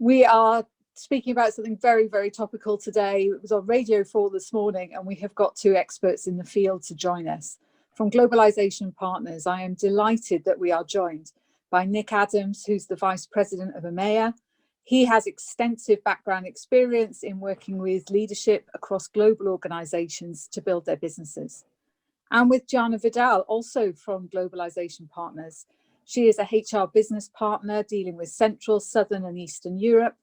We are speaking about something very, very topical today. It was on Radio 4 this morning, and we have got two experts in the field to join us. From Globalization Partners, I am delighted that we are joined by Nick Adams, who's the Vice President of EMEA. He has extensive background experience in working with leadership across global organizations to build their businesses. And with Janna Vidal, also from Globalization Partners. She is a HR business partner dealing with Central, Southern and Eastern Europe.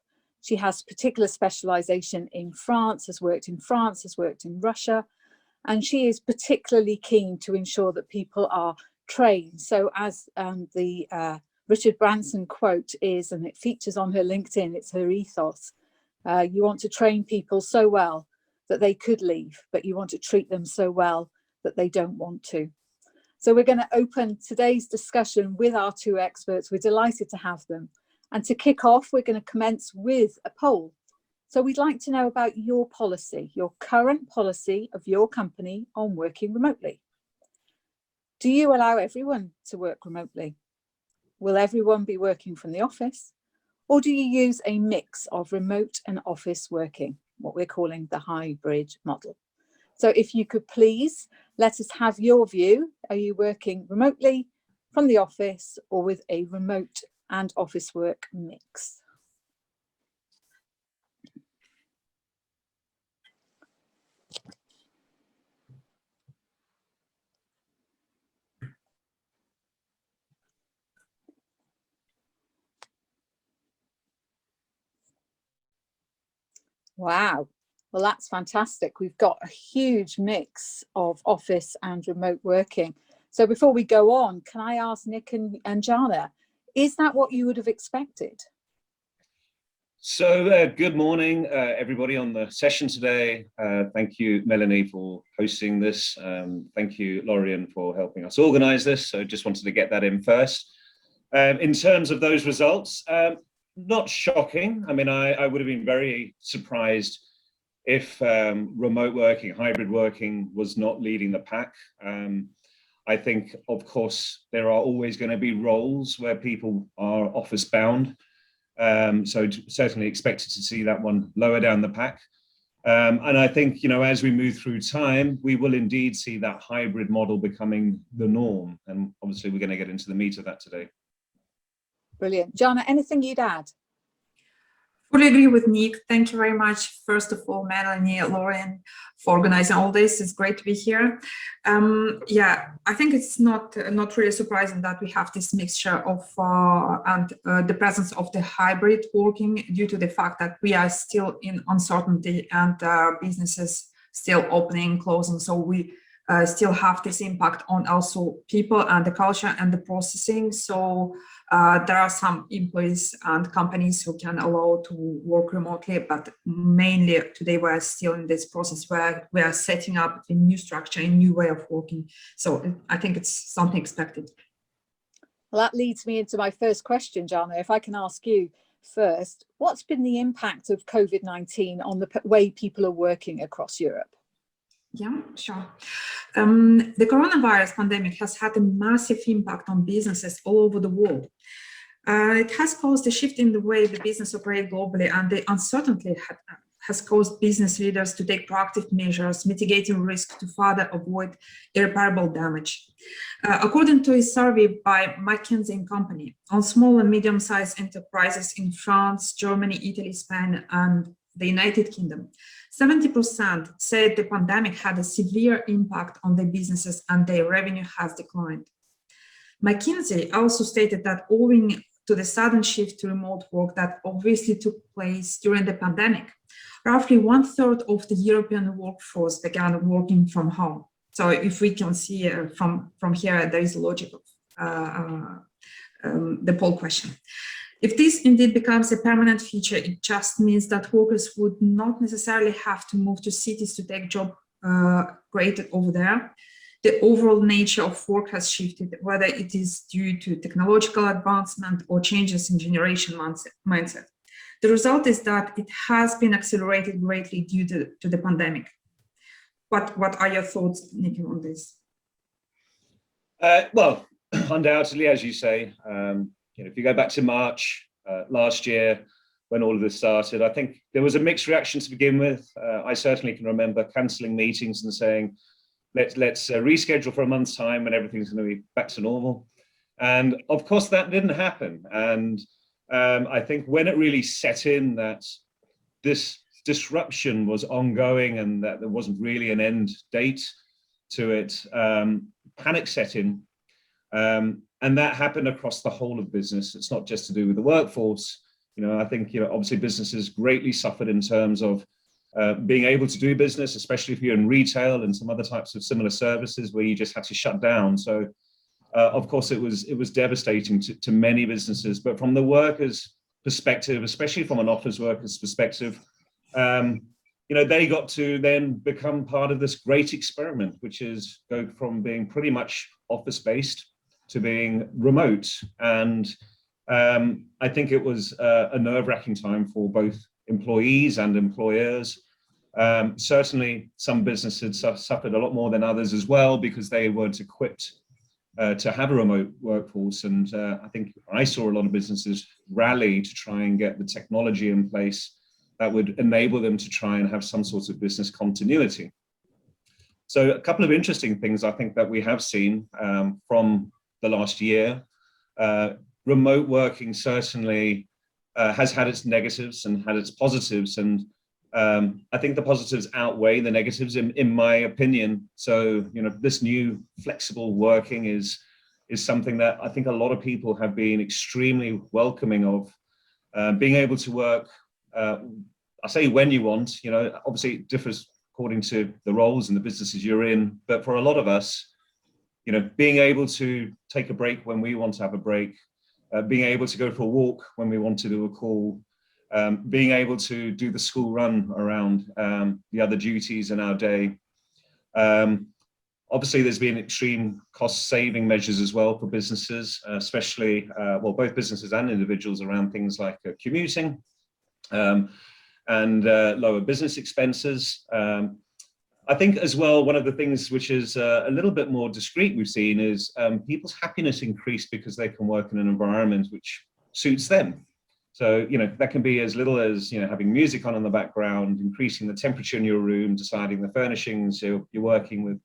She has particular specialization in France, has worked in Russia, and she is particularly keen to ensure that people are trained. So as the Richard Branson quote is, and it features on her LinkedIn, it's her ethos. You want to train people so well that they could leave, but you want to treat them so well that they don't want to. So we're going to open today's discussion with our two experts. We're delighted to have them. And to kick off, we're going to commence with a poll. So we'd like to know about your policy, your current policy of your company on working remotely. Do you allow everyone to work remotely? Will everyone be working from the office? Or do you use a mix of remote and office working, what we're calling the hybrid model? So if you could please let us have your view. Are you working remotely from the office or with a remote and office work mix? Wow. Well, that's fantastic. We've got a huge mix of office and remote working. So before we go on, can I ask Nick and Janna, is that what you would have expected? So good morning, everybody on the session today. Thank you, Melanie, for hosting this. Thank you, Lorian, for helping us organize this. So just wanted to get that in first. In terms of those results, not shocking. I mean, I would have been very surprised if remote working, hybrid working was not leading the pack. I think, of course, there are always going to be roles where people are office bound. So certainly expected to see that one lower down the pack. And I think, you know, as we move through time, we will indeed see that hybrid model becoming the norm. And obviously, we're going to get into the meat of that today. Brilliant. Janna, anything you'd add? Fully agree with Nick. Thank you very much, first of all, Melanie, Lauren, for organizing all this. It's great to be here. Yeah, I think it's not really surprising that we have this mixture of the presence of the hybrid working due to the fact that we are still in uncertainty and businesses still opening, closing. So we still have this impact on also people and the culture and the processing. So there are some employees and companies who can allow to work remotely, but mainly today we're still in this process where we are setting up a new structure, a new way of working. So I think it's something expected. Well, that leads me into my first question, Janna. If I can ask you first, what's been the impact of COVID-19 on the way people are working across Europe? Yeah, sure. The coronavirus pandemic has had a massive impact on businesses all over the world. It has caused a shift in the way the business operates globally, and the uncertainty has caused business leaders to take proactive measures, mitigating risk to further avoid irreparable damage. According to a survey by McKinsey & Company on small and medium-sized enterprises in France, Germany, Italy, Spain, and the United Kingdom, 70% said the pandemic had a severe impact on their businesses and their revenue has declined. McKinsey also stated that owing to the sudden shift to remote work that obviously took place during the pandemic, roughly 1/3 of the European workforce began working from home. So if we can see from here, there is a logic of the poll question. If this indeed becomes a permanent feature, it just means that workers would not necessarily have to move to cities to take job created over there. The overall nature of work has shifted, whether it is due to technological advancement or changes in generation mindset. The result is that it has been accelerated greatly due to the pandemic. What are your thoughts, Nick, on this? Well, undoubtedly, as you say, if you go back to March last year, when all of this started. I think there was a mixed reaction to begin with. I certainly can remember cancelling meetings and saying, let's reschedule for a month's time and everything's going to be back to normal. And of course that didn't happen. And I think when it really set in that this disruption was ongoing and that there wasn't really an end date to it, panic set in. And that happened across the whole of business. It's not just to do with the workforce. I think, obviously businesses greatly suffered in terms of being able to do business, especially if you're in retail and some other types of similar services where you just had to shut down. So, of course, it was devastating to many businesses. But from the workers' perspective, especially from an office workers' perspective, they got to then become part of this great experiment, which is go from being pretty much office-based to being remote. And I think it was a nerve-wracking time for both employees and employers. Certainly, some businesses suffered a lot more than others as well because they weren't equipped to have a remote workforce. And I think I saw a lot of businesses rally to try and get the technology in place that would enable them to try and have some sort of business continuity. So a couple of interesting things I think that we have seen from the last year. Remote working certainly has had its negatives and had its positives, and I think the positives outweigh the negatives in my opinion. So this new flexible working is something that I think a lot of people have been extremely welcoming of. Being able to work, I say when you want, obviously it differs according to the roles and the businesses you're in, but for a lot of us, being able to take a break when we want to have a break, being able to go for a walk when we want to do a call, being able to do the school run around the other duties in our day. Obviously, there's been extreme cost-saving measures as well for businesses, especially, both businesses and individuals around things like commuting and lower business expenses. I think as well, one of the things which is a little bit more discreet we've seen is people's happiness increase because they can work in an environment which suits them. So, that can be as little as, having music on in the background, increasing the temperature in your room, deciding the furnishings you're working with.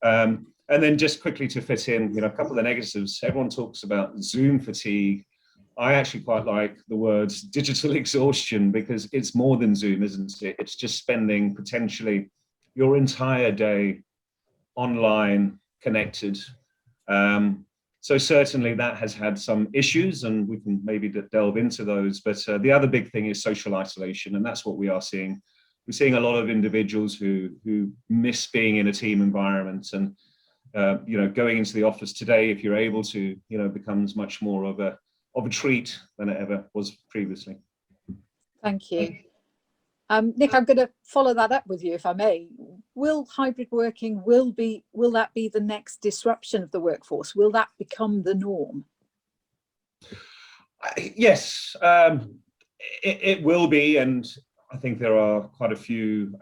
And then just quickly to fit in, a couple of the negatives. Everyone talks about Zoom fatigue. I actually quite like the words digital exhaustion because it's more than Zoom, isn't it? It's just spending potentially your entire day online connected. So certainly that has had some issues and we can maybe delve into those. But the other big thing is social isolation, and that's what we are seeing. We're seeing a lot of individuals who miss being in a team environment, and going into the office today, if you're able to, becomes much more of a treat than it ever was previously. Thank you. Nick, I'm going to follow that up with you, if I may. Will hybrid working, will that be the next disruption of the workforce? Will that become the norm? Yes, it will be. And I think there are quite a few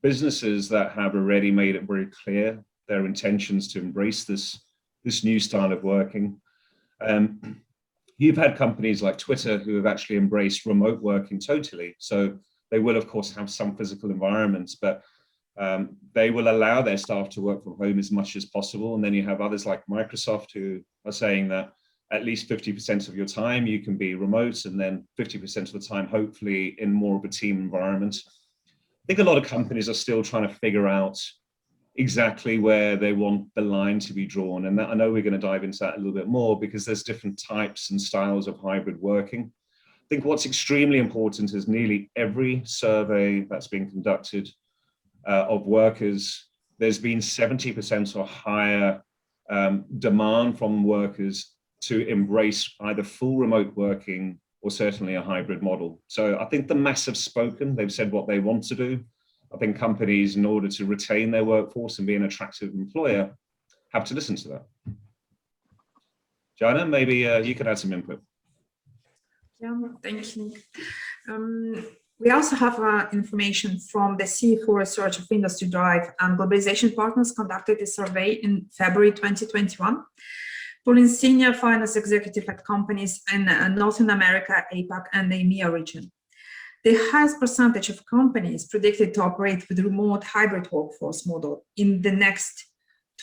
businesses that have already made it very clear their intentions to embrace this new style of working. You've had companies like Twitter who have actually embraced remote working totally. So they will, of course, have some physical environments, but they will allow their staff to work from home as much as possible. And then you have others like Microsoft who are saying that at least 50% of your time you can be remote, and then 50% of the time, hopefully, in more of a team environment. I think a lot of companies are still trying to figure out exactly where they want the line to be drawn. And that, I know we're going to dive into that a little bit more because there's different types and styles of hybrid working. I think what's extremely important is nearly every survey that's been conducted of workers, there's been 70% or higher demand from workers to embrace either full remote working or certainly a hybrid model. So I think the mass have spoken, they've said what they want to do. I think companies, in order to retain their workforce and be an attractive employer, have to listen to that. Janna, maybe you could add some input. Yeah, thank you. We also have information from the CFO Research of Industry Drive, and Globalization Partners conducted a survey in February 2021. pulling senior finance executive at companies in Northern America, APAC, and the EMEA region. The highest percentage of companies predicted to operate with remote hybrid workforce model in the next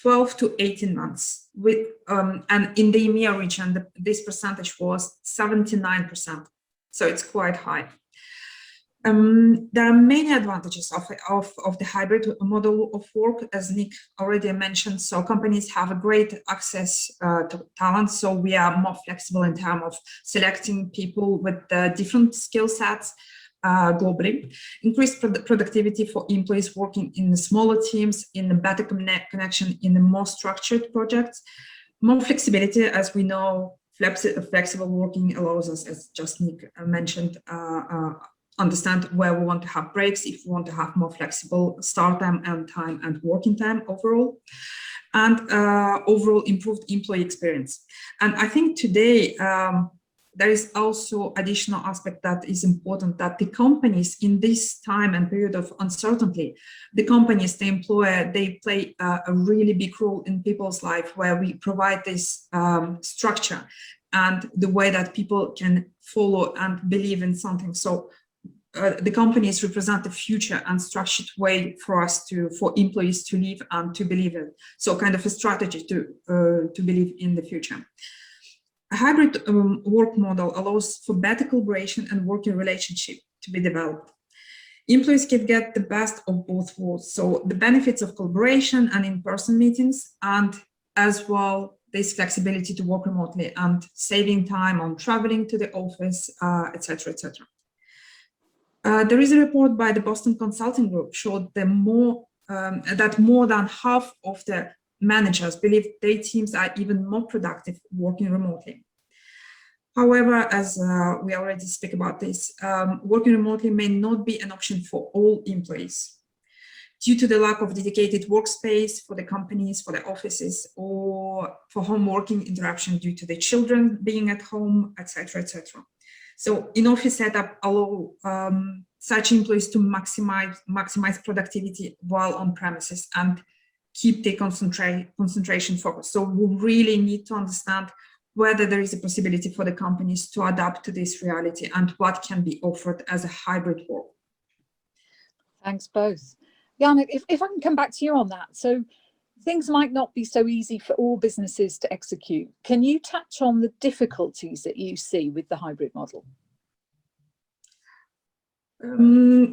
12 to 18 months. And in the EMEA region, this percentage was 79%. So it's quite high. There are many advantages of the hybrid model of work, as Nick already mentioned. So companies have a great access to talent. So we are more flexible in terms of selecting people with different skill sets globally. Increased productivity for employees working in smaller teams, in a better connection in the more structured projects. More flexibility, as we know, flexible working allows us, as just Nick mentioned, understand where we want to have breaks, if we want to have more flexible start time, end time, and working time overall, and overall improved employee experience. And I think today there is also additional aspect that is important, that the companies in this time and period of uncertainty, the companies, the employer, they play a really big role in people's life, where we provide this structure and the way that people can follow and believe in something. So the companies represent the future and structured way for employees to live and to believe in. So kind of a strategy to believe in the future. A hybrid work model allows for better collaboration and working relationship to be developed. Employees can get the best of both worlds. So the benefits of collaboration and in-person meetings, and as well this flexibility to work remotely and saving time on traveling to the office, etc., etc. There is a report by the Boston Consulting Group showed that more than half of the managers believe their teams are even more productive working remotely. However, as we already speak about this, working remotely may not be an option for all employees due to the lack of dedicated workspace for the companies, for the offices, or for home working interruption due to the children being at home, etc., etc. So in-office setup allow such employees to maximize productivity while on premises and keep the concentration focused. So we really need to understand whether there is a possibility for the companies to adapt to this reality and what can be offered as a hybrid work. Thanks both. Janna, if I can come back to you on that. So things might not be so easy for all businesses to execute. Can you touch on the difficulties that you see with the hybrid model?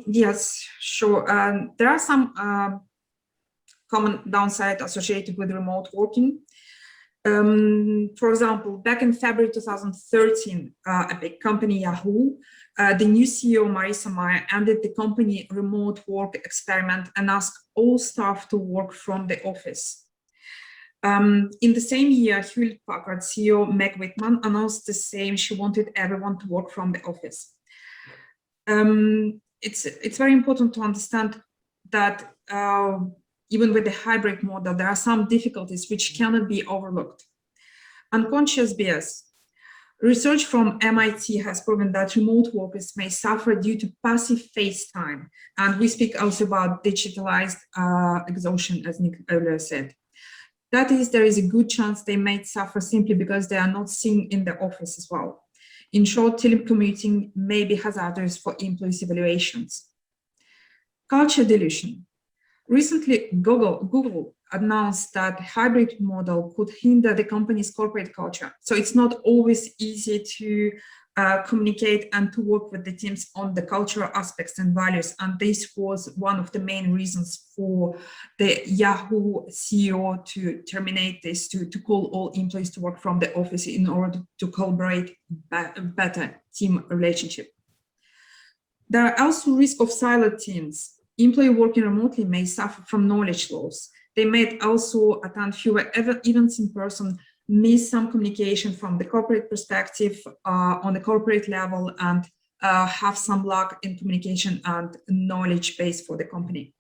Yes, sure. There are some common downsides associated with remote working. For example, back in February 2013, a big company, Yahoo, the new CEO, Marissa Mayer, ended the company remote work experiment and asked all staff to work from the office. In the same year, Hewlett-Packard CEO Meg Whitman announced the same. She wanted everyone to work from the office. It's very important to understand that even with the hybrid model, there are some difficulties which cannot be overlooked. Unconscious bias. Research from MIT has proven that remote workers may suffer due to passive face time. And we speak also about digitalized exhaustion, as Nick earlier said. That is, there is a good chance they may suffer simply because they are not seen in the office as well. In short, telecommuting may be hazardous for employees' evaluations. Culture dilution. Recently, Google announced that hybrid model could hinder the company's corporate culture. So it's not always easy to communicate and to work with the teams on the cultural aspects and values. And this was one of the main reasons for the Yahoo CEO to terminate this, to call all employees to work from the office in order to collaborate better team relationship. There are also risks of siloed teams. Employee working remotely may suffer from knowledge loss. They may also attend fewer events in person, miss some communication from the corporate perspective on the corporate level, and have some lack in communication and knowledge base for the company.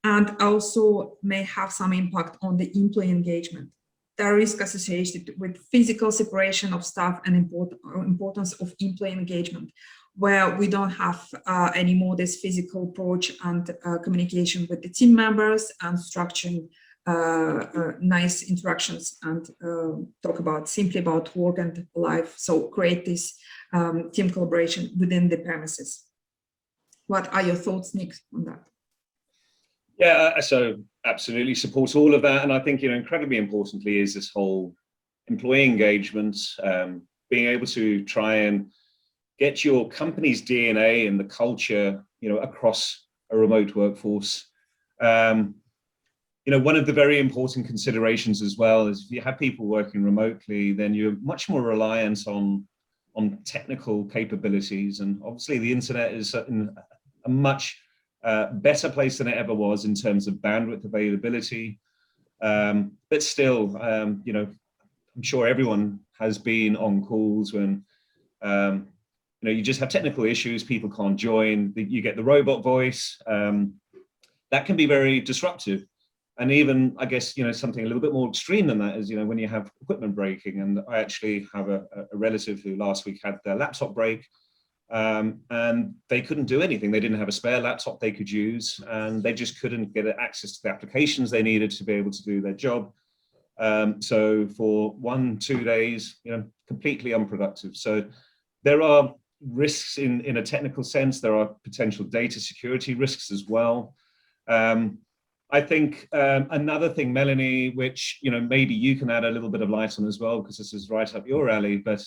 And also may have some impact on the employee engagement. There are risks associated with physical separation of staff and importance of employee engagement, where we don't have anymore this physical approach and communication with the team members and structuring nice interactions and talk about simply about work and life. So create this team collaboration within the premises. What are your thoughts, Nick, on that? Yeah, so absolutely support all of that. And I think, incredibly importantly is this whole employee engagement, being able to try and get your company's DNA and the culture, across a remote workforce. One of the very important considerations as well is if you have people working remotely, then you're much more reliant on technical capabilities. And obviously the internet is in a much better place than it ever was in terms of bandwidth availability. But still, I'm sure everyone has been on calls when, you just have technical issues, people can't join, you get the robot voice. That can be very disruptive. And even, I guess, something a little bit more extreme than that is, when you have equipment breaking. And I actually have a relative who last week had their laptop break, and they couldn't do anything. They didn't have a spare laptop they could use, and they just couldn't get access to the applications they needed to be able to do their job. So for 1-2 days, completely unproductive. So there are risks in a technical sense. There are potential data security risks as well. I think another thing, Melanie, which maybe you can add a little bit of light on as well, because this is right up your alley, but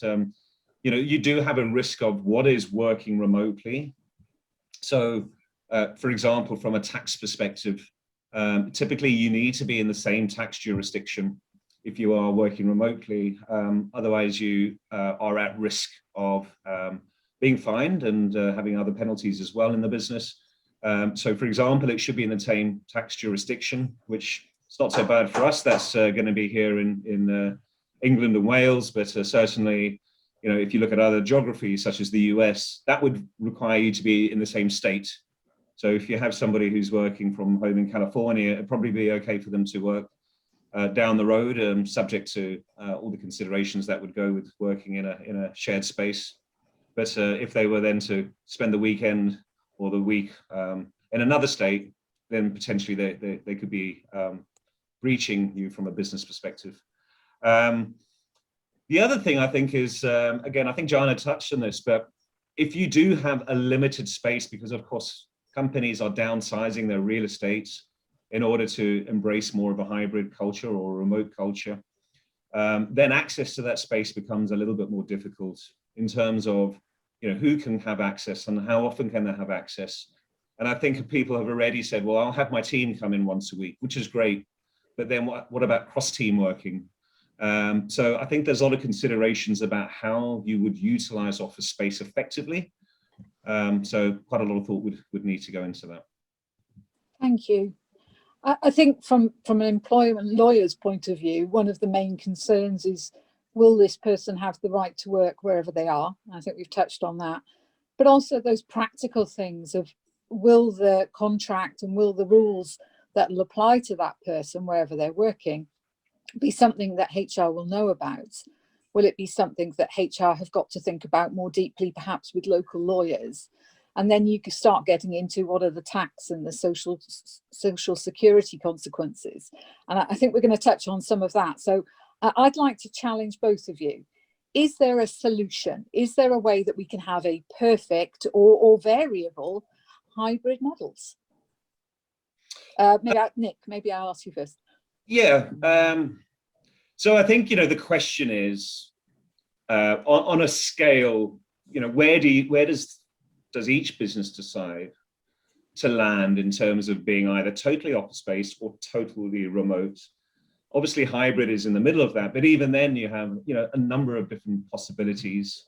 you do have a risk of what is working remotely. So, for example, from a tax perspective, typically you need to be in the same tax jurisdiction if you are working remotely. Otherwise, you are at risk of being fined and having other penalties as well in the business. So, for example, it should be in the same tax jurisdiction, which is not so bad for us. That's going to be here in England and Wales, but certainly, if you look at other geographies such as the US, that would require you to be in the same state. So if you have somebody who's working from home in California, it'd probably be okay for them to work down the road, subject to all the considerations that would go with working in a shared space. But if they were then to spend the weekend or the week in another state, then potentially they could be breaching you from a business perspective. The other thing I think is, again, I think Janna touched on this, but if you do have a limited space, because of course companies are downsizing their real estate in order to embrace more of a hybrid culture or a remote culture, then access to that space becomes a little bit more difficult in terms of who can have access and how often can they have access. And I think people have already said, well, I'll have my team come in once a week, which is great. But then what about cross-team working? So I think there's a lot of considerations about how you would utilize office space effectively. So quite a lot of thought would need to go into that. Thank you. I think from an employment lawyer's point of view, one of the main concerns is, will this person have the right to work wherever they are? I think we've touched on that. But also those practical things of, will the contract and will the rules that will apply to that person wherever they're working be something that HR will know about? Will it be something that HR have got to think about more deeply, perhaps with local lawyers? And then you can start getting into what are the tax and the social security consequences. And I think we're going to touch on some of that. So I'd like to challenge both of you. Is there a solution? Is there a way that we can have a perfect or variable hybrid models? Nick, maybe I'll ask you first. Yeah. So I think, the question is, on a scale, where does each business decide to land in terms of being either totally office-based or totally remote? Obviously, hybrid is in the middle of that, but even then you have, a number of different possibilities.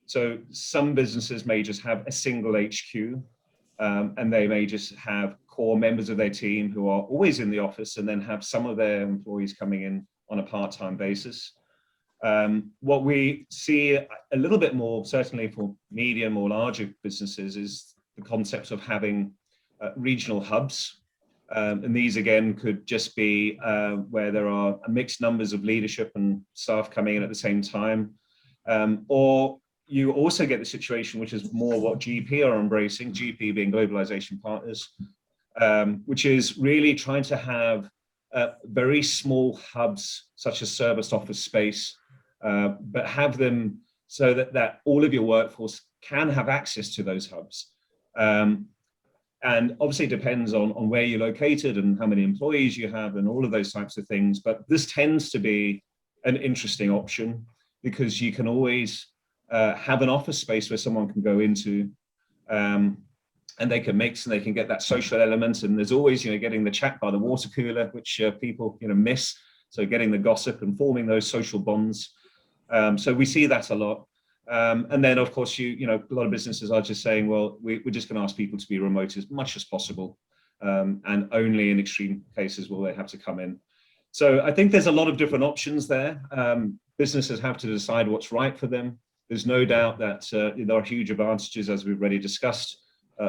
So some businesses may just have a single HQ, and they may just have core members of their team who are always in the office, and then have some of their employees coming in on a part-time basis. What we see a little bit more, certainly for medium or larger businesses, is the concept of having regional hubs. And these again could just be where there are mixed numbers of leadership and staff coming in at the same time. Or you also get the situation, which is more what GP are embracing, GP being Globalization Partners, which is really trying to have very small hubs, such as serviced office space, but have them so that all of your workforce can have access to those hubs. And obviously it depends on where you're located and how many employees you have and all of those types of things. But this tends to be an interesting option because you can always have an office space where someone can go into and they can mix and they can get that social element. And there's always, getting the chat by the water cooler, which people, miss. So getting the gossip and forming those social bonds. So we see that a lot. And then, of course, a lot of businesses are just saying, well, we're just going to ask people to be remote as much as possible. And only in extreme cases will they have to come in. So I think there's a lot of different options there. Businesses have to decide what's right for them. There's no doubt that there are huge advantages, as we've already discussed,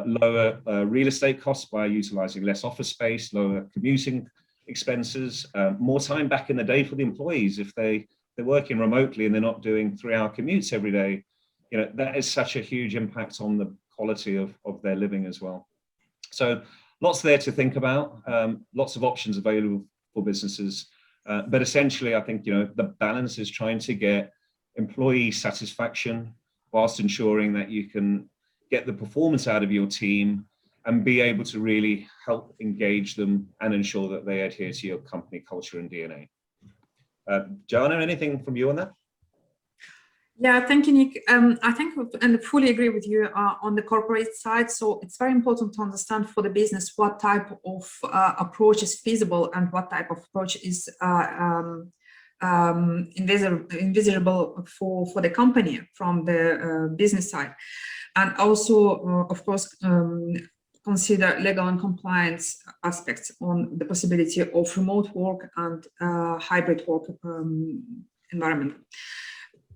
lower real estate costs by utilizing less office space, lower commuting expenses, more time back in the day for the employees if they're working remotely and they're not doing 3-hour commutes every day. That is such a huge impact on the quality of their living as well. So lots there to think about, lots of options available for businesses. But essentially, I think, the balance is trying to get employee satisfaction whilst ensuring that you can get the performance out of your team and be able to really help engage them and ensure that they adhere to your company culture and DNA. Janna, anything from you on that? Yeah, thank you, Nick. I think and fully agree with you on the corporate side. So it's very important to understand for the business what type of approach is feasible and what type of approach is invisible for the company from the business side. And also, of course, consider legal and compliance aspects on the possibility of remote work and hybrid work environment.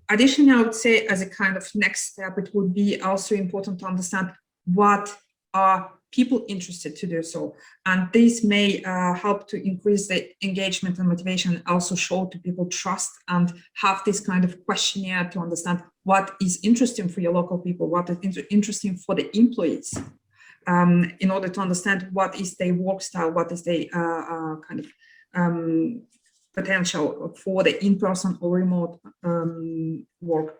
Additionally, I would say as a kind of next step, it would be also important to understand what are people interested to do so. And this may help to increase the engagement and motivation, also show to people trust and have this kind of questionnaire to understand what is interesting for your local people, what is interesting for the employees, in order to understand what is their work style, what is their kind of potential for the in-person or remote work.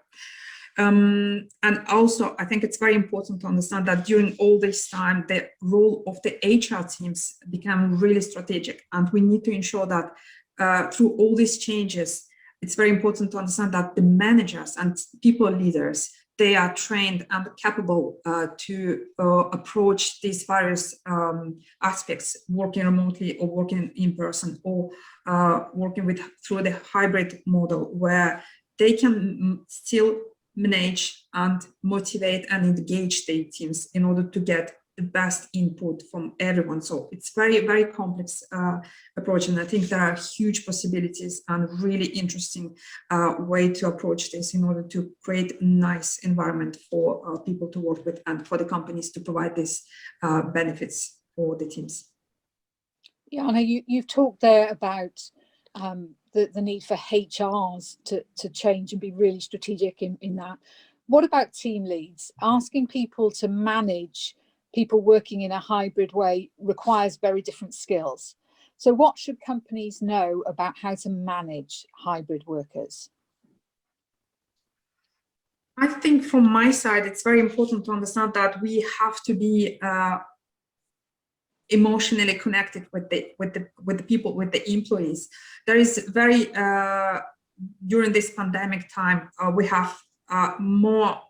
And also, I think it's very important to understand that during all this time, the role of the HR teams become really strategic. And we need to ensure that through all these changes, it's very important to understand that the managers and people leaders, they are trained and capable to approach these various aspects, working remotely or working in person or working through the hybrid model where they can still manage and motivate and engage their teams in order to get the best input from everyone. So it's very, very complex approach. And I think there are huge possibilities and really interesting way to approach this in order to create a nice environment for people to work with and for the companies to provide these benefits for the teams. Janna, you've talked there about the need for HRs to change and be really strategic in that. What about team leads? Asking people to manage people working in a hybrid way requires very different skills. So what should companies know about how to manage hybrid workers? I think from my side, it's very important to understand that we have to be emotionally connected with the people, with the employees. There is very during this pandemic time, we have more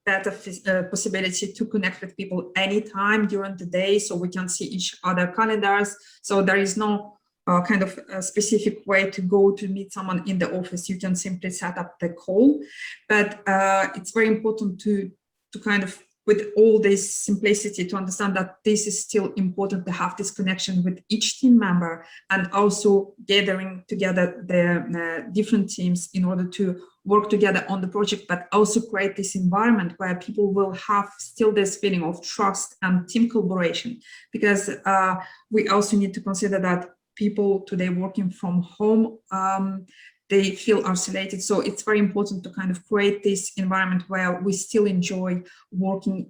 better possibility to connect with people anytime during the day, so we can see each other calendars. So there is no kind of a specific way to go to meet someone in the office. You can simply set up the call, but it's very important to kind of, with all this simplicity, to understand that this is still important to have this connection with each team member and also gathering together the different teams in order to work together on the project, but also create this environment where people will have still this feeling of trust and team collaboration. Because we also need to consider that people today working from home, they feel isolated. So it's very important to kind of create this environment where we still enjoy working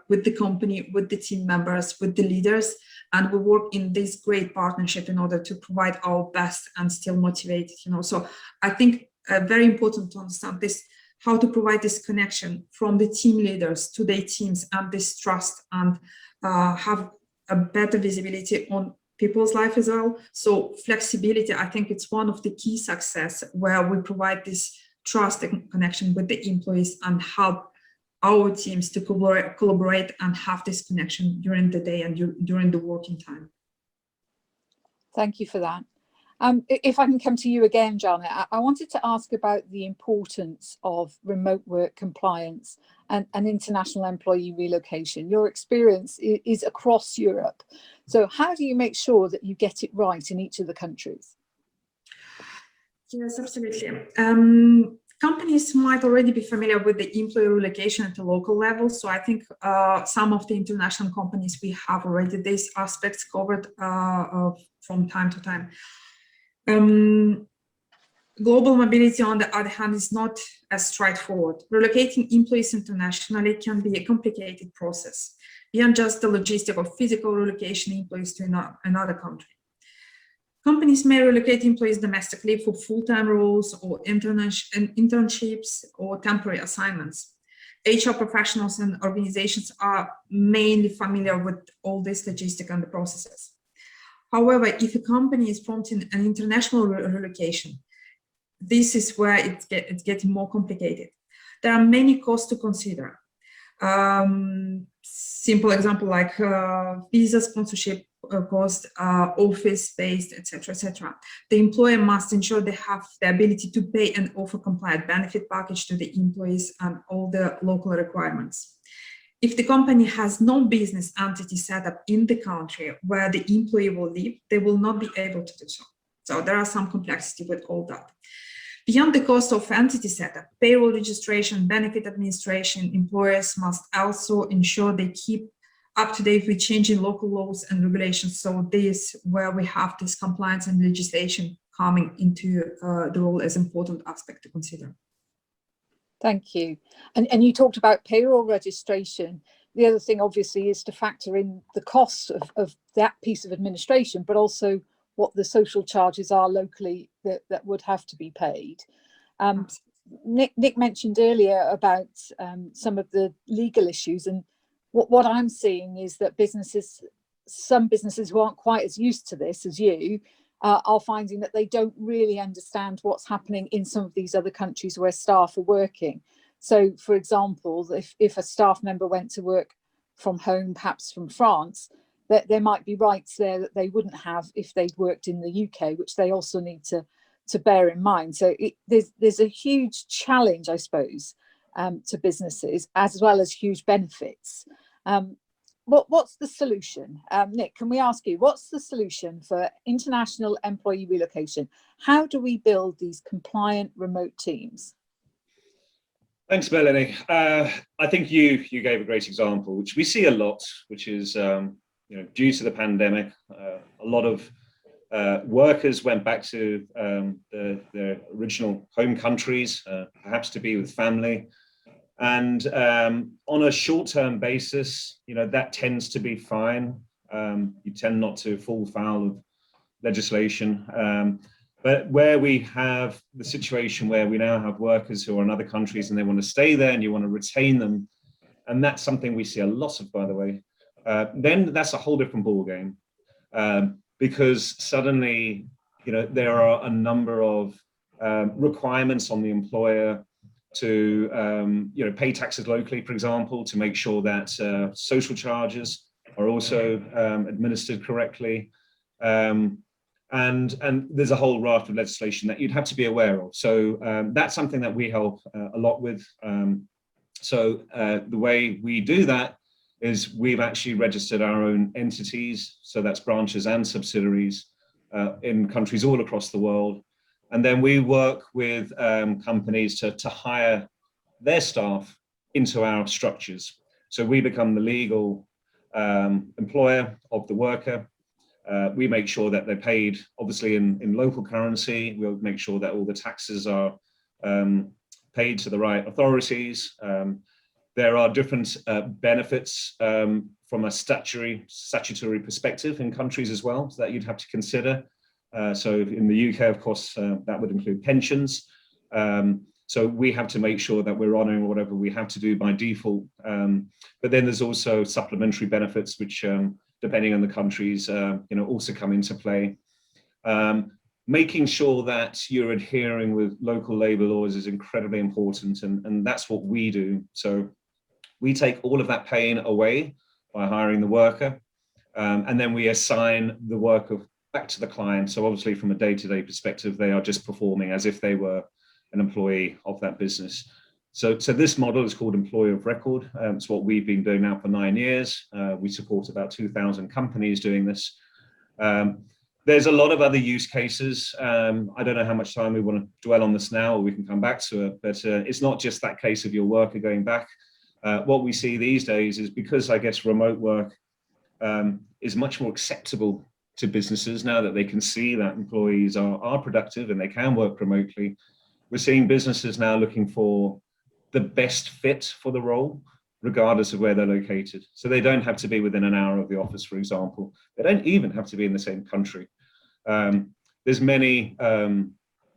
with the company, with the team members, with the leaders, and we work in this great partnership in order to provide our best and still motivated, So I think very important to understand this, how to provide this connection from the team leaders to their teams, and this trust, and have a better visibility on people's life as well. So flexibility, I think it's one of the key success, where we provide this trust and connection with the employees and help our teams to collaborate and have this connection during the day and during the working time. Thank you for that. If I can come to you again, Janna, I wanted to ask about the importance of remote work compliance and international employee relocation. Your experience is across Europe. So how do you make sure that you get it right in each of the countries? Yes, absolutely. Companies might already be familiar with the employee relocation at the local level. So I think some of the international companies, we have already these aspects covered from time to time. Global mobility, on the other hand, is not as straightforward. Relocating employees internationally can be a complicated process, beyond just the logistic or physical relocation employees to another country. Companies may relocate employees domestically for full-time roles or internships or temporary assignments. HR professionals and organizations are mainly familiar with all this logistic and the processes. However, if a company is prompting an international relocation, this is where it's getting more complicated. There are many costs to consider. Simple example like visa sponsorship cost, office-based, etc., etc. The employer must ensure they have the ability to pay and offer compliant benefit package to the employees and all the local requirements. If the company has no business entity set up in the country where the employee will live, they will not be able to do so. So there are some complexity with all that. Beyond the cost of entity setup, payroll registration, benefit administration, employers must also ensure they keep up to date with changing local laws and regulations. So this where we have this compliance and legislation coming into the role as important aspect to consider. Thank you. And you talked about payroll registration. The other thing obviously is to factor in the cost of that piece of administration, but also what the social charges are locally that would have to be paid. Nick mentioned earlier about some of the legal issues, and what I'm seeing is that some businesses who aren't quite as used to this as you are finding that they don't really understand what's happening in some of these other countries where staff are working. So, for example, if a staff member went to work from home, perhaps from France, that there might be rights there that they wouldn't have if they'd worked in the UK, which they also need to bear in mind. So there's a huge challenge, I suppose, to businesses, as well as huge benefits. What's the solution? Nick, can we ask you, what's the solution for international employee relocation? How do we build these compliant remote teams? Thanks, Melanie. I think you gave a great example, which we see a lot, which is due to the pandemic, a lot of workers went back to their original home countries, perhaps to be with family. And on a short-term basis, that tends to be fine. You tend not to fall foul of legislation. But where we have the situation where we now have workers who are in other countries and they want to stay there and you want to retain them, and that's something we see a lot of, by the way, then that's a whole different ballgame. Because suddenly, there are a number of requirements on the employer to, pay taxes locally, for example, to make sure that social charges are also administered correctly. And there's a whole raft of legislation that you'd have to be aware of. So that's something that we help a lot with. So the way we do that is we've actually registered our own entities. So that's branches and subsidiaries in countries all across the world. And then we work with companies to hire their staff into our structures. So we become the legal employer of the worker. We make sure that they're paid, obviously, in local currency. We'll make sure that all the taxes are paid to the right authorities. There are different benefits from a statutory perspective in countries as well, so that you'd have to consider. So in the UK, of course, that would include pensions. So we have to make sure that we're honouring whatever we have to do by default. But then there's also supplementary benefits, which, depending on the countries, also come into play. Making sure that you're adhering with local labour laws is incredibly important, and that's what we do. So we take all of that pain away by hiring the worker, and then we assign the worker back to the client. So obviously, from a day-to-day perspective, they are just performing as if they were an employee of that business. So this model is called employer of record. It's what we've been doing now for 9 years. We support about 2,000 companies doing this. There's a lot of other use cases. I don't know how much time we want to dwell on this now, or we can come back to it, but it's not just that case of your worker going back. What we see these days is, because I guess remote work is much more acceptable to businesses now that they can see that employees are productive and they can work remotely. We're seeing businesses now looking for the best fit for the role, regardless of where they're located. So they don't have to be within an hour of the office, for example. They don't even have to be in the same country. There's many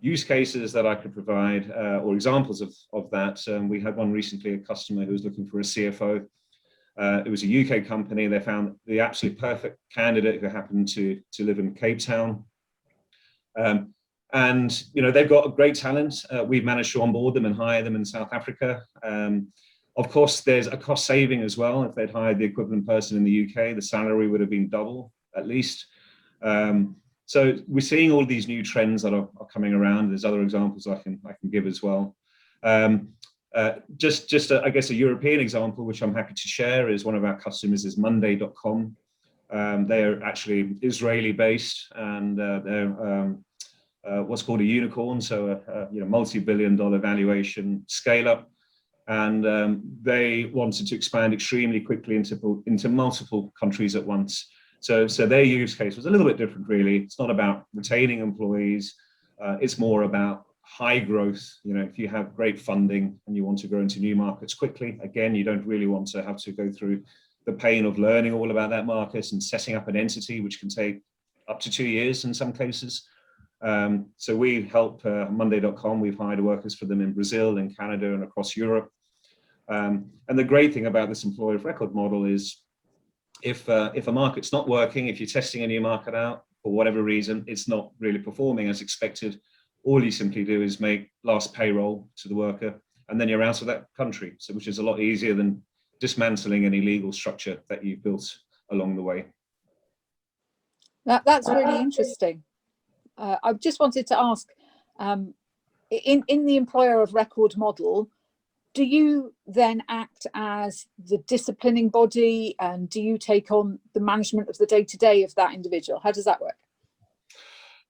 use cases that I could provide, or examples of that. We had one recently, a customer who was looking for a CFO. It was a UK company. They found the absolute perfect candidate who happened to live in Cape Town. And they've got a great talent. We've managed to onboard them and hire them in South Africa. Of course, there's a cost saving as well. If they'd hired the equivalent person in the UK, the salary would have been double at least. So we're seeing all these new trends that are coming around. There's other examples I can give as well. Just I guess a European example, which I'm happy to share, is one of our customers is Monday.com. They're actually Israeli based, and they're what's called a unicorn, so a multi-billion-dollar valuation scale-up, and they wanted to expand extremely quickly into multiple countries at once. So their use case was a little bit different, really. It's not about retaining employees. It's more about high growth. If you have great funding and you want to grow into new markets quickly, again, you don't really want to have to go through the pain of learning all about that market and setting up an entity, which can take up to 2 years in some cases. So we help Monday.com. We've hired workers for them in Brazil, in Canada, and across Europe. And the great thing about this employer of record model is, if a market's not working, if you're testing a new market out for whatever reason, it's not really performing as expected, all you simply do is make last payroll to the worker, and then you're out of that country. So, which is a lot easier than dismantling any legal structure that you've built along the way. That's really interesting. I just wanted to ask, in the employer of record model, do you then act as the disciplining body, and do you take on the management of the day-to-day of that individual? How does that work?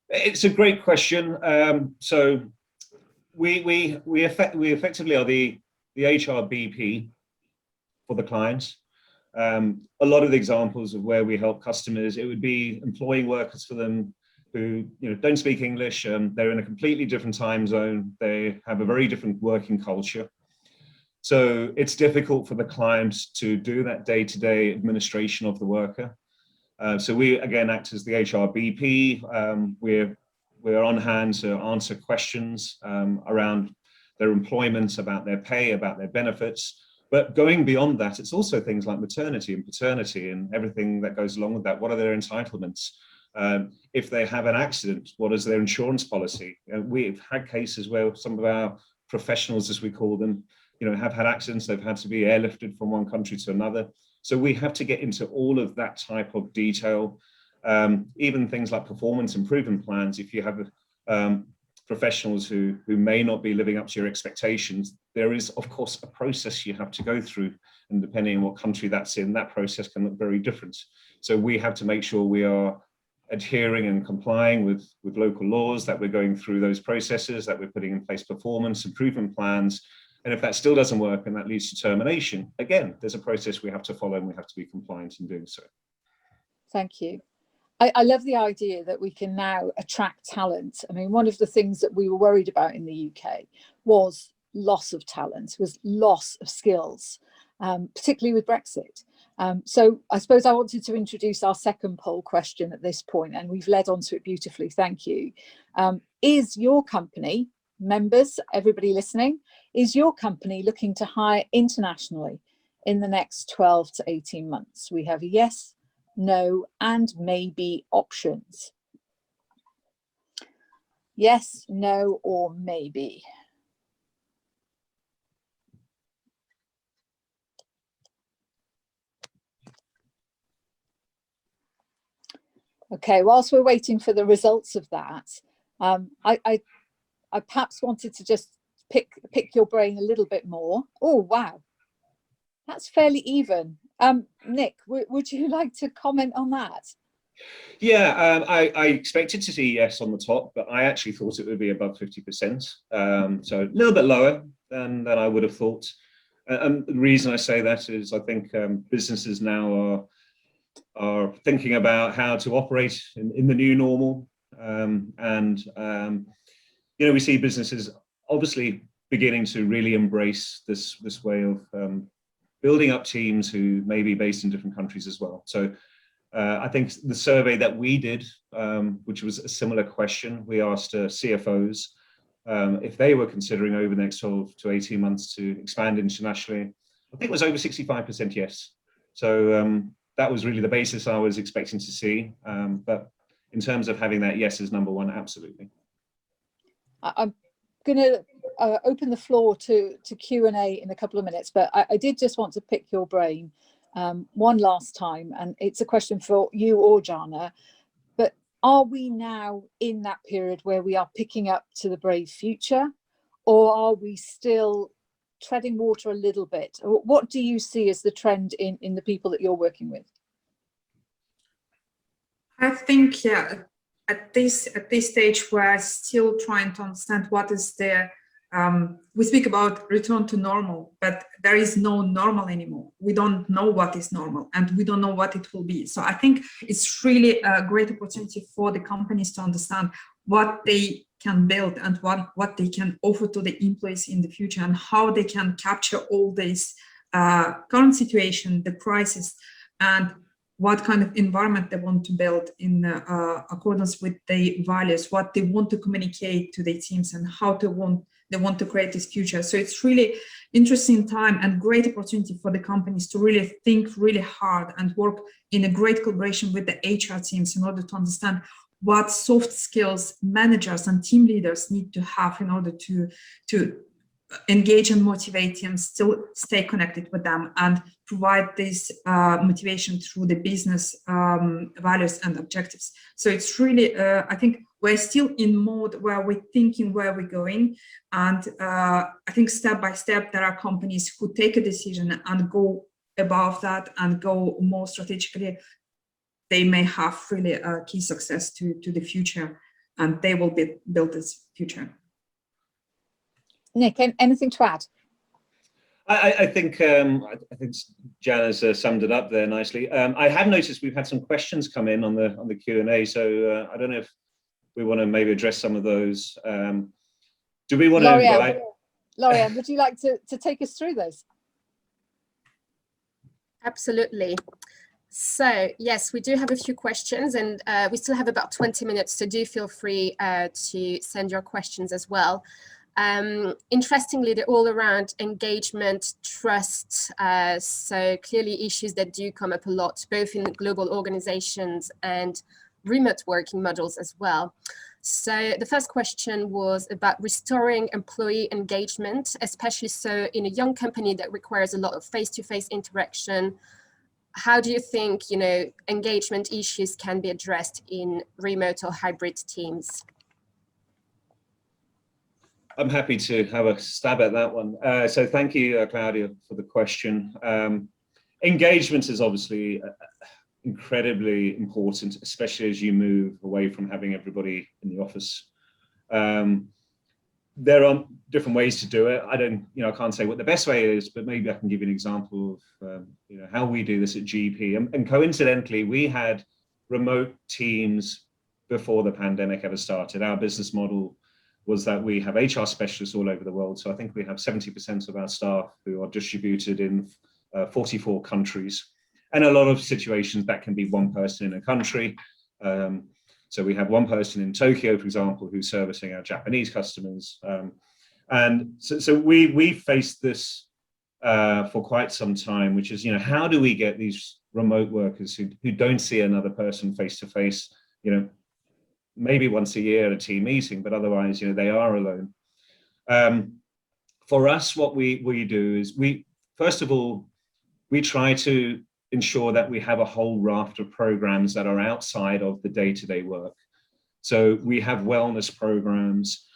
It's a great question. So we effectively are the HR BP for the clients. A lot of the examples of where we help customers, it would be employing workers for them who don't speak English. They're in a completely different time zone. They have a very different working culture. So it's difficult for the client to do that day-to-day administration of the worker. So we, again, act as the HR BP. We're on hand to answer questions around their employment, about their pay, about their benefits. But going beyond that, it's also things like maternity and paternity and everything that goes along with that. What are their entitlements? If they have an accident, what is their insurance policy? We've had cases where some of our professionals, as we call them, have had accidents. They've had to be airlifted from one country to another. So we have to get into all of that type of detail, even things like performance improvement plans. If you have professionals who may not be living up to your expectations, there is, of course, a process you have to go through. And depending on what country that's in, that process can look very different. So we have to make sure we are adhering and complying with local laws, that we're going through those processes, that we're putting in place performance improvement plans. And if that still doesn't work and that leads to termination, again, there's a process we have to follow, and we have to be compliant in doing so. Thank you. I love the idea that we can now attract talent. I mean, one of the things that we were worried about in the UK was loss of talent, was loss of skills, particularly with Brexit. So I suppose I wanted to introduce our second poll question at this point, and we've led on to it beautifully. Thank you. Is your company, members, everybody listening, is your company looking to hire internationally in the next 12 to 18 months? We have yes, no, and maybe options. Yes, no, or maybe. Okay, whilst we're waiting for the results of that, I perhaps wanted to just pick your brain a little bit more. Oh, wow, that's fairly even. Nick, would you like to comment on that? Yeah, I expected to see yes on the top, but I actually thought it would be above 50%. So a little bit lower than I would have thought. And the reason I say that is I think businesses now are thinking about how to operate in the new normal. You know, we see businesses obviously beginning to really embrace this way of building up teams who may be based in different countries as well. So I think the survey that we did, which was a similar question, we asked CFOs if they were considering over the next 12 to 18 months to expand internationally. I think it was over 65% yes. So that was really the basis I was expecting to see. But in terms of having that yes as number one, absolutely. I'm going to open the floor to Q&A in a couple of minutes, but I did just want to pick your brain one last time, and it's a question for you or Janna, but are we now in that period where we are picking up to the brave future, or are we still treading water a little bit? What do you see as the trend in the people that you're working with? I think, yeah, at this stage, we're still trying to understand what is the, we speak about return to normal, but there is no normal anymore. We don't know what is normal, and we don't know what it will be. So I think it's really a great opportunity for the companies to understand what they can build and what they can offer to the employees in the future, and how they can capture all this current situation, the crisis, and what kind of environment they want to build in accordance with their values, what they want to communicate to their teams, and how they want to create this future. So it's really interesting time and great opportunity for the companies to really think really hard and work in a great collaboration with the HR teams in order to understand what soft skills managers and team leaders need to have in order to engage and motivate teams, still stay connected with them, and provide this motivation through the business values and objectives. So it's really, I think we're still in mode where we're thinking where we're going. And I think step by step, there are companies who take a decision and go above that and go more strategically. They may have really a key success to the future, and they will build this future. Nick, anything to add? I think Janna's summed it up there nicely. I have noticed we've had some questions come in on the Q&A, so I don't know if we want to maybe address some of those. Do we want to invite? Lauriane, would you like to take us through those? Absolutely. So yes, we do have a few questions, and we still have about 20 minutes, so do feel free to send your questions as well. Interestingly, they're all around engagement, trust, so clearly issues that do come up a lot, both in global organizations and remote working models as well. So the first question was about restoring employee engagement, especially so in a young company that requires a lot of face-to-face interaction. How do you think, engagement issues can be addressed in remote or hybrid teams? I'm happy to have a stab at that one. So thank you, Claudia, for the question. Engagement is obviously incredibly important, especially as you move away from having everybody in the office. There are different ways to do it. I can't say what the best way is, but maybe I can give you an example of how we do this at GP. And coincidentally, we had remote teams before the pandemic ever started. Our business model was that we have HR specialists all over the world. So I think we have 70% of our staff who are distributed in 44 countries. And a lot of situations that can be one person in a country. So we have one person in Tokyo, for example, who's servicing our Japanese customers. And so we faced this for quite some time, which is, how do we get these remote workers who don't see another person face to face, maybe once a year at a team meeting, but otherwise, they are alone. For us, what we do is first of all, we try to ensure that we have a whole raft of programs that are outside of the day-to-day work. So we have wellness programs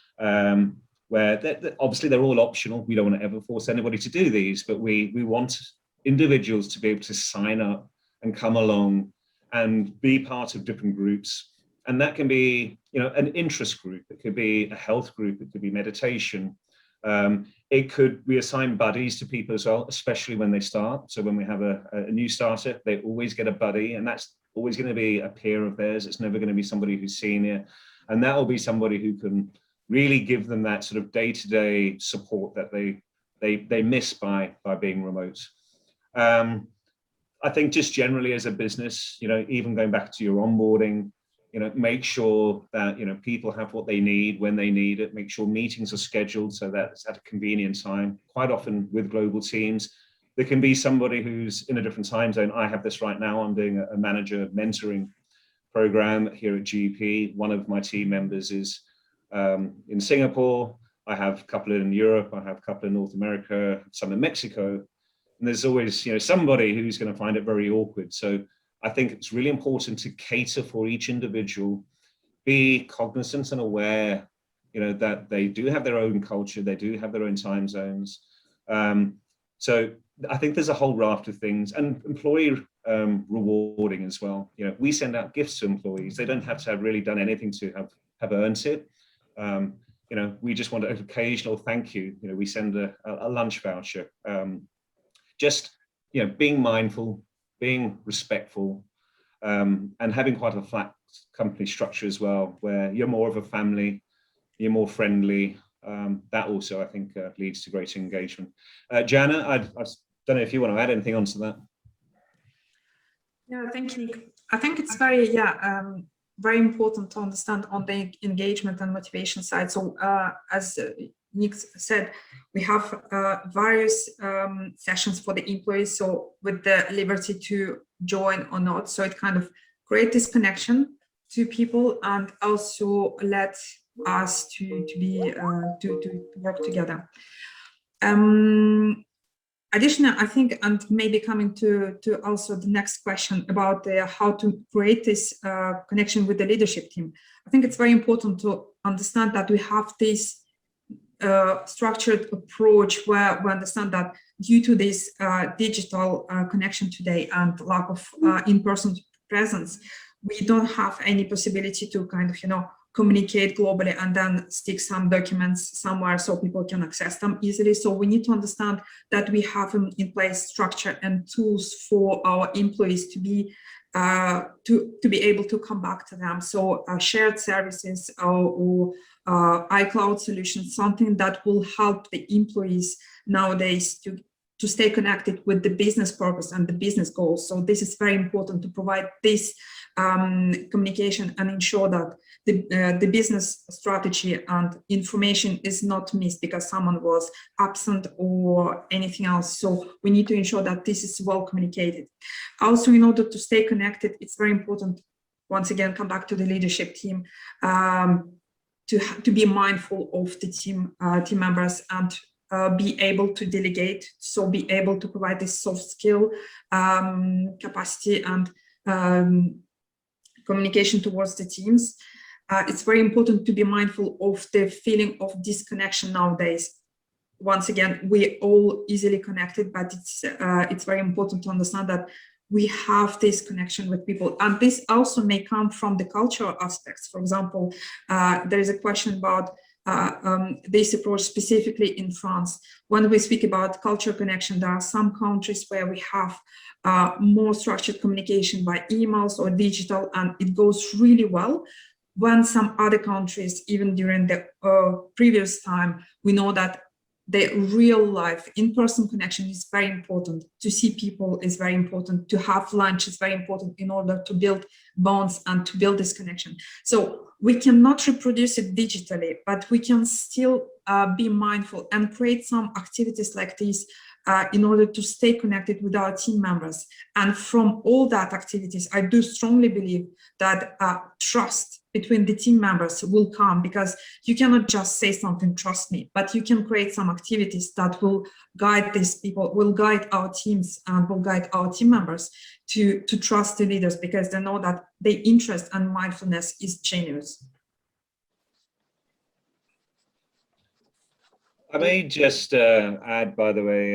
where obviously they're all optional. We don't want to ever force anybody to do these, but we want individuals to be able to sign up and come along and be part of different groups. And that can be, an interest group. It could be a health group. It could be meditation. We assign buddies to people as well, especially when they start. So when we have a new starter, they always get a buddy, and that's always going to be a peer of theirs. It's never going to be somebody who's senior. And that will be somebody who can really give them that sort of day-to-day support that they miss by being remote. I think just generally as a business, even going back to your onboarding, make sure that, people have what they need when they need it. Make sure meetings are scheduled so that it's at a convenient time. Quite often with global teams, there can be somebody who's in a different time zone. I have this right now. I'm doing a manager mentoring program here at GP. One of my team members is in Singapore. I have a couple in Europe. I have a couple in North America, some in Mexico. And there's always, somebody who's going to find it very awkward. So I think it's really important to cater for each individual, be cognizant and aware, that they do have their own culture, they do have their own time zones. So I think there's a whole raft of things, and employee rewarding as well. We send out gifts to employees. They don't have to have really done anything to have earned it. We just want an occasional thank you. We send a lunch voucher. Just, being mindful, being respectful, and having quite a flat company structure as well, where you're more of a family, you're more friendly. That also, I think, leads to greater engagement. Janna, I don't know if you want to add anything onto that. Yeah, thank you, Nick. I think it's very, very important to understand on the engagement and motivation side. So as Nick said, we have various sessions for the employees, so with the liberty to join or not. So it kind of creates this connection to people and also let us to work together. Additionally, I think, and maybe coming to also the next question about how to create this connection with the leadership team. I think it's very important to understand that we have this structured approach where we understand that due to this digital connection today and lack of in-person presence, we don't have any possibility to kind of, communicate globally and then stick some documents somewhere so people can access them easily. So we need to understand that we have in place structure and tools for our employees to be able to come back to them. So shared services or iCloud solutions, something that will help the employees nowadays to stay connected with the business purpose and the business goals. So this is very important to provide this communication and ensure that the business strategy and information is not missed because someone was absent or anything else. So we need to ensure that this is well communicated. Also, in order to stay connected, it's very important, once again, come back to the leadership team, to be mindful of the team members and be able to delegate, so be able to provide this soft skill capacity and communication towards the teams. It's very important to be mindful of the feeling of disconnection nowadays. Once again, we're all easily connected, but it's very important to understand that we have this connection with people. And this also may come from the cultural aspects. For example, there is a question about this approach specifically in France. When we speak about cultural connection, there are some countries where we have more structured communication by emails or digital, and it goes really well. When some other countries, even during the previous time, we know that the real life in-person connection is very important. To see people is very important. To have lunch is very important in order to build bonds and to build this connection. So we cannot reproduce it digitally, but we can still be mindful and create some activities like this in order to stay connected with our team members. And from all that activities, I do strongly believe that trust between the team members will come, because you cannot just say something, trust me, but you can create some activities that will guide these people, will guide our teams and will guide our team members to trust the leaders, because they know that their interest and mindfulness is genuine. I may just add, by the way,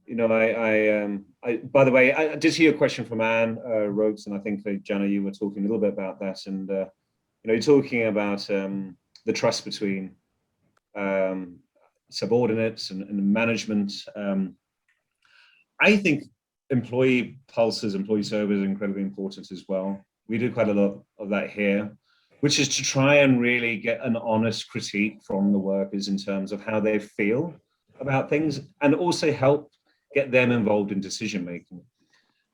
you know, by the way, I did hear a question from Anne Rhodes, and I think, Janna, you were talking a little bit about that, and you know, you're talking about the trust between subordinates and management. I think employee pulses, employee surveys are incredibly important as well. We do quite a lot of that here, which is to try and really get an honest critique from the workers in terms of how they feel about things, and also help get them involved in decision making.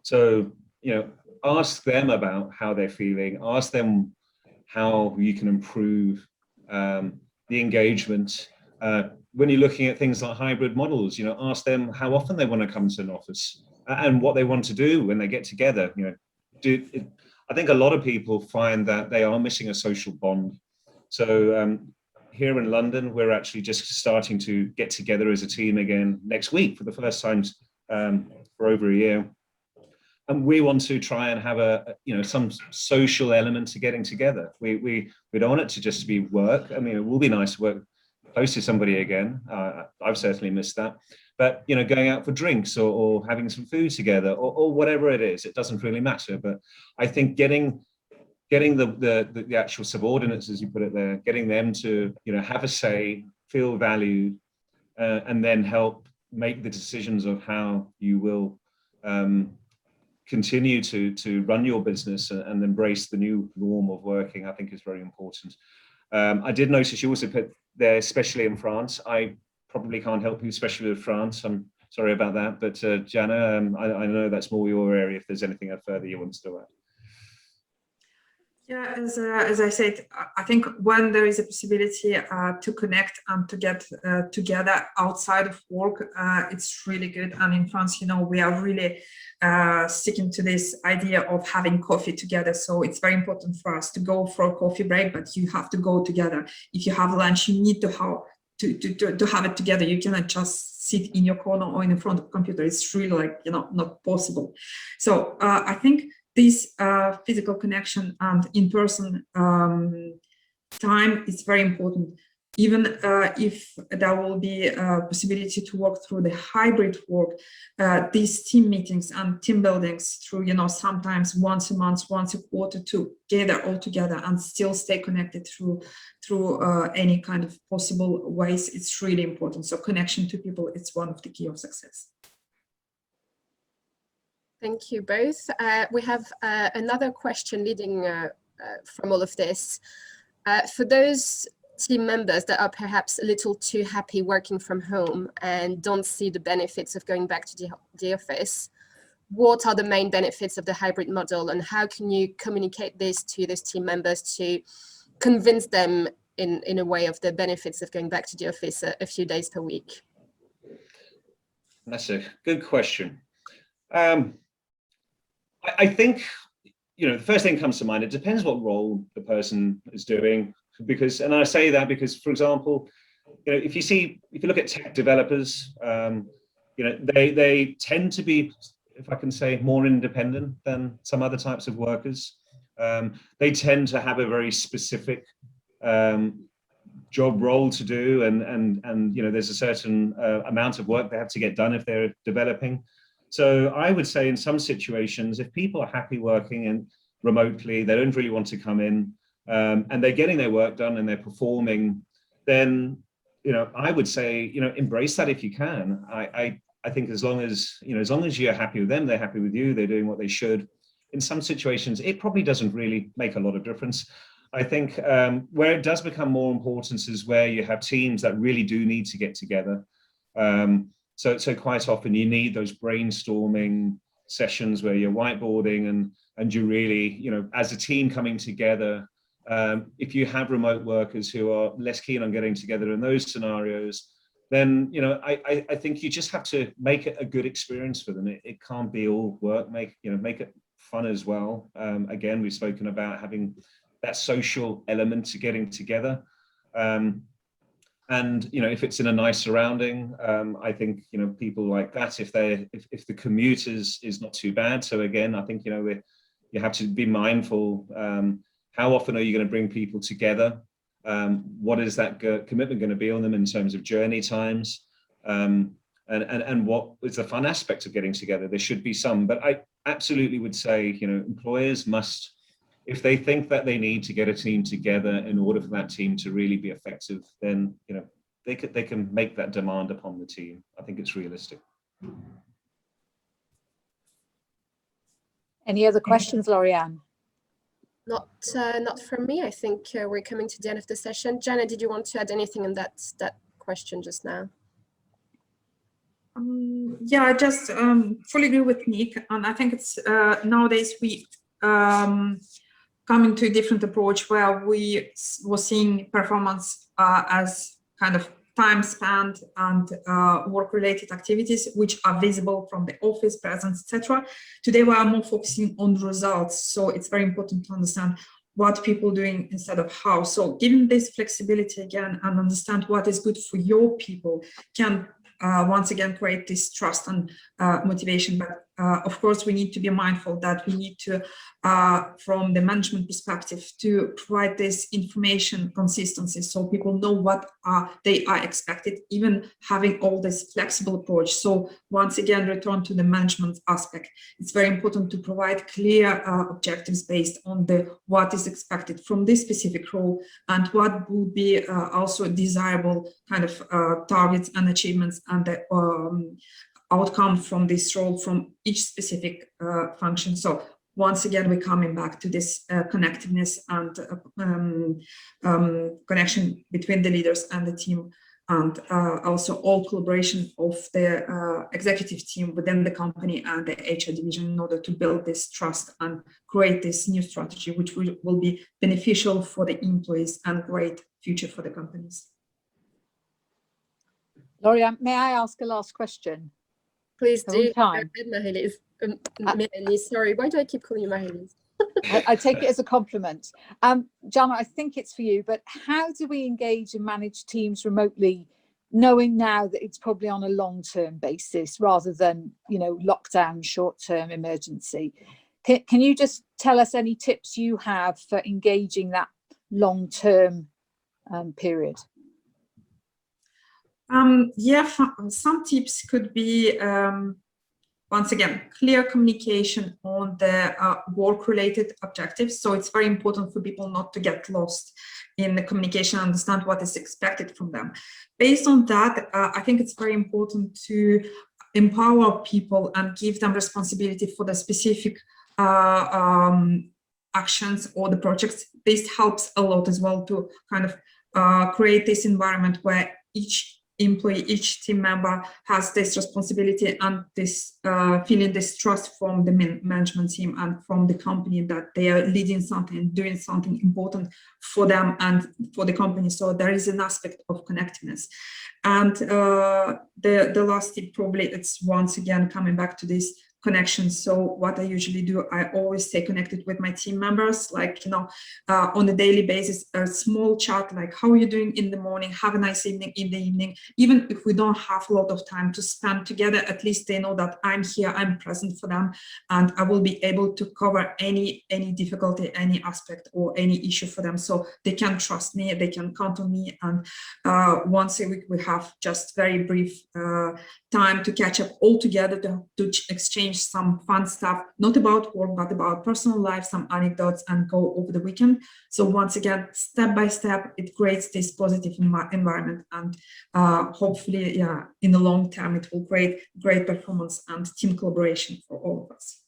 So, you know, ask them about how they're feeling, ask them how you can improve the engagement. When you're looking at things like hybrid models, you know, ask them how often they want to come to an office and what they want to do when they get together. You know, I think a lot of people find that they are missing a social bond. So here in London, we're actually just starting to get together as a team again next week for the first time for over a year. And we want to try and have you know, some social element to getting together. We don't want it to just be work. I mean, it will be nice to work close to somebody again. I've certainly missed that. But, you know, going out for drinks or having some food together or whatever it is, it doesn't really matter. But I think getting the actual subordinates, as you put it there, getting them to, you know, have a say, feel valued, and then help make the decisions of how you will continue to run your business and embrace the new norm of working, I think is very important. I did notice you also put there, especially in France. I probably can't help you, especially with France. I'm sorry about that. But Janna, I know that's more your area, if there's anything further you want to add. Yeah, as I said, I think when there is a possibility to connect and to get together outside of work, it's really good. And in France, you know, we are really sticking to this idea of having coffee together. So it's very important for us to go for a coffee break, but you have to go together. If you have lunch, you need to have it together. You cannot just sit in your corner or in front of the computer. It's really, like, you know, not possible. So I think this physical connection and in-person time is very important. Even if there will be a possibility to work through the hybrid work, these team meetings and team buildings through, you know, sometimes once a month, once a quarter, to gather all together and still stay connected through any kind of possible ways, it's really important. So connection to people, it's one of the key of success. Thank you both. We have another question leading from all of this. For those team members that are perhaps a little too happy working from home and don't see the benefits of going back to the office, what are the main benefits of the hybrid model, and how can you communicate this to those team members to convince them in a way of the benefits of going back to the office a few days per week? That's a good question. I think, you know, the first thing that comes to mind, it depends what role the person is doing, because, and I say that because, for example, you know, if you look at tech developers, you know, they tend to be, if I can say, more independent than some other types of workers. They tend to have a very specific job role to do, and you know, there's a certain amount of work they have to get done if they're developing. So I would say in some situations, if people are happy working remotely, they don't really want to come in, and they're getting their work done and they're performing, then, I would say, embrace that if you can. I think as long as you're happy with them, they're happy with you, they're doing what they should. In some situations, it probably doesn't really make a lot of difference. I think where it does become more important is where you have teams that really do need to get together. So quite often you need those brainstorming sessions where you're whiteboarding and you really, as a team coming together. If you have remote workers who are less keen on getting together in those scenarios, then I think you just have to make it a good experience for them. It can't be all work. Make it fun as well. Again, we've spoken about having that social element to getting together. And if it's in a nice surrounding, I think people like that. If the commute is not too bad. So again, I think you have to be mindful. How often are you going to bring people together? What is that commitment going to be on them in terms of journey times? And what is the fun aspect of getting together? There should be some, but I absolutely would say, employers must, if they think that they need to get a team together in order for that team to really be effective, then, they can make that demand upon the team. I think it's realistic. Any other questions, Lauriane? Not from me. I think we're coming to the end of the session. Janna, did you want to add anything on that question just now? Yeah, I just fully agree with Nick, and I think it's nowadays we coming to a different approach where we were seeing performance as kind of time spent and work-related activities which are visible from the office presence, etc. Today we are more focusing on results, so it's very important to understand what people are doing instead of how. So giving this flexibility again and understand what is good for your people can once again create this trust and motivation. But of course, we need to be mindful that we need to, from the management perspective, to provide this information consistency so people know what they are expected, even having all this flexible approach. So once again, return to the management aspect. It's very important to provide clear objectives based on what is expected from this specific role and what would be also desirable kind of targets and achievements and the outcome from this role from each specific function. So once again, we're coming back to this connectiveness and connection between the leaders and the team, and also all collaboration of the executive team within the company and the HR division in order to build this trust and create this new strategy, which will be beneficial for the employees and great future for the companies. Lauriane, may I ask a last question? Please do. Time. Melanie, sorry, why do I keep calling you Marie-Lise? I take it as a compliment. Janna, I think it's for you, but how do we engage and manage teams remotely, knowing now that it's probably on a long-term basis rather than, lockdown, short-term emergency? Can you just tell us any tips you have for engaging that long-term period? Some tips could be, once again, clear communication on the work-related objectives. So it's very important for people not to get lost in the communication, understand what is expected from them. Based on that, I think it's very important to empower people and give them responsibility for the specific actions or the projects. This helps a lot as well to kind of create this environment where each employee, each team member has this responsibility and this feeling this trust from the management team and from the company that they are leading something, doing something important for them and for the company. So there is an aspect of connectedness. And the last tip, probably, it's once again coming back to this connection. So what I usually do, I always stay connected with my team members, like, on a daily basis, a small chat, like, how are you doing in the morning? Have a nice evening in the evening. Even if we don't have a lot of time to spend together, at least they know that I'm here, I'm present for them, and I will be able to cover any difficulty, any aspect or any issue for them. So they can trust me, they can count on me. And once a week, we have just very brief time to catch up all together, to exchange exchange some fun stuff, not about work, but about personal life, some anecdotes, and go over the weekend. So once again, step by step, it creates this positive environment, and hopefully, yeah, in the long term, it will create great performance and team collaboration for all of us.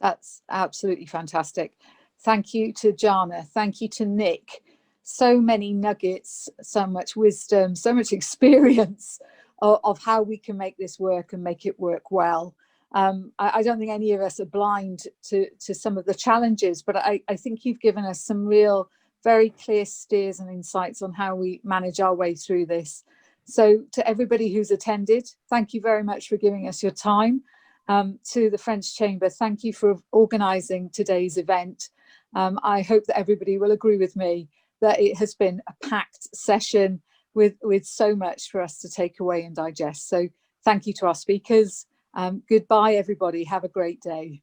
That's absolutely fantastic. Thank you to Janna. Thank you to Nick. So many nuggets, so much wisdom, so much experience of how we can make this work and make it work well. I don't think any of us are blind to some of the challenges, but I think you've given us some real, very clear steers and insights on how we manage our way through this. So to everybody who's attended, thank you very much for giving us your time. To the French Chamber, thank you for organising today's event. I hope that everybody will agree with me that it has been a packed session with so much for us to take away and digest. So thank you to our speakers. Goodbye, everybody. Have a great day.